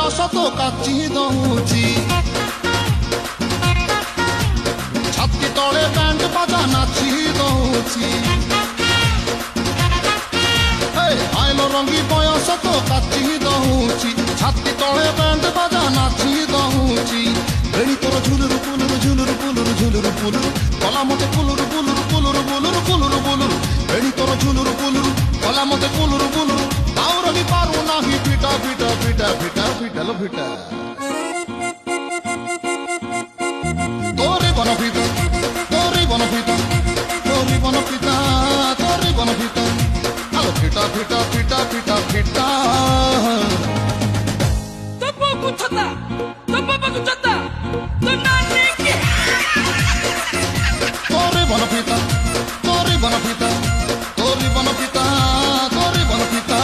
ବୟସ ତ କାଚି ଦଉଛି ଛାତି ତଳେ ବ୍ୟାଣ୍ଡ ବାଜା ନାଚି ଦଉଛି ଆଇଲ ରଙ୍ଗୀ ବୟସ ତ କାଚି ଦଉଛି ଛାତି ତଳେ ବ୍ୟାଣ୍ଡ ବାଜା ନାଚି ଦଉଛି ବେଣୀ ତୋର ଝୁଲୁରୁ ପୁଲୁରୁ ଝୁଲୁରୁ ପୁଲୁରୁ ଝୁଲୁରୁ ପୁଲୁରୁ କଲା ମତେ ପୁଲୁରୁ ପୁଲୁରୁ ପୁଲୁରୁ ପୁଲୁରୁ ପୁଲୁରୁ ପୁଲୁରୁ ବେଣୀ ତୋର ଝୁଲୁରୁ ପୁଲୁରୁ କଲା ମତେ ପୁଲୁରୁ ପୁଲୁରୁ ଆଉ ରହି ପାରୁ ନାହିଁ ପିଟା ପିଟା ପିଟା ପିଟା ପିଟାଲ ପିଟା তোরে বনপিতা তোরে বনপিতা তোরে বনপিতা তোরে বনপিতা আলো ফিটা ফিটা ফিটা ফিটা ফিটা Topo kuchota, topo kuchota, to nani ki. তোরে বনপিতা তোরে বনপিতা তোরে বনপিতা তোরে বনপিতা